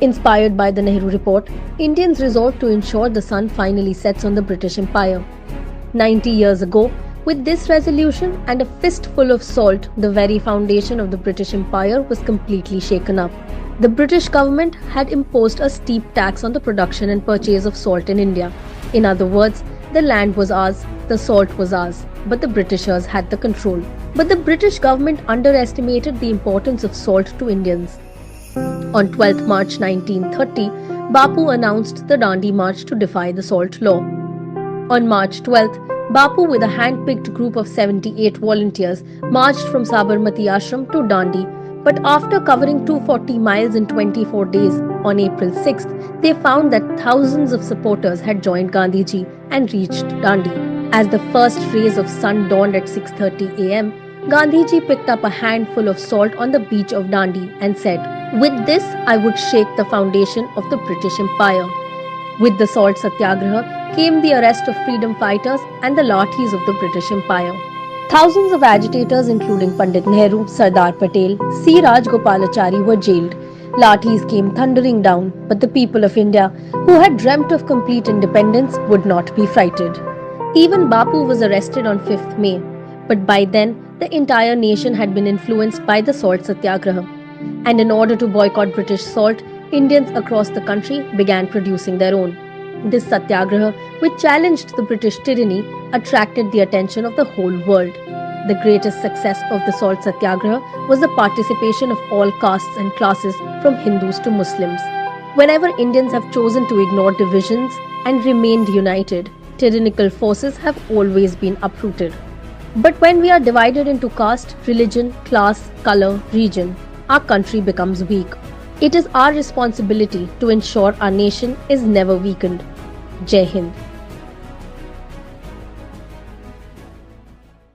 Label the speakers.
Speaker 1: Inspired by the Nehru Report, Indians resolved to ensure the sun finally sets on the British Empire. 90 years ago, with this resolution and a fistful of salt, the very foundation of the British Empire was completely shaken up. The British government had imposed a steep tax on the production and purchase of salt in India. In other words, the land was ours, the salt was ours, but the Britishers had the control. But the British government underestimated the importance of salt to Indians. On 12th March 1930, Bapu announced the Dandi March to defy the salt law. On March 12th, Bapu with a hand-picked group of 78 volunteers marched from Sabarmati Ashram to Dandi, but after covering 240 miles in 24 days, on April 6th, they found that thousands of supporters had joined Gandhiji and reached Dandi. As the first rays of sun dawned at 6:30 am, Gandhiji picked up a handful of salt on the beach of Dandi and said, "With this, I would shake the foundation of the British Empire." With the salt Satyagraha came the arrest of freedom fighters and the lathis of the British Empire. Thousands of agitators including Pandit Nehru, Sardar Patel, C. Rajgopalachari were jailed. Lathis came thundering down, but the people of India, who had dreamt of complete independence, would not be frightened. Even Bapu was arrested on 5th May, but by then the entire nation had been influenced by the salt Satyagraha. And in order to boycott British salt, Indians across the country began producing their own. This Satyagraha, which challenged the British tyranny, attracted the attention of the whole world. The greatest success of the salt Satyagraha was the participation of all castes and classes, from Hindus to Muslims. Whenever Indians have chosen to ignore divisions and remained united, tyrannical forces have always been uprooted. But when we are divided into caste, religion, class, color, region, our country becomes weak. It is our responsibility to ensure our nation is never weakened. Jai Hind.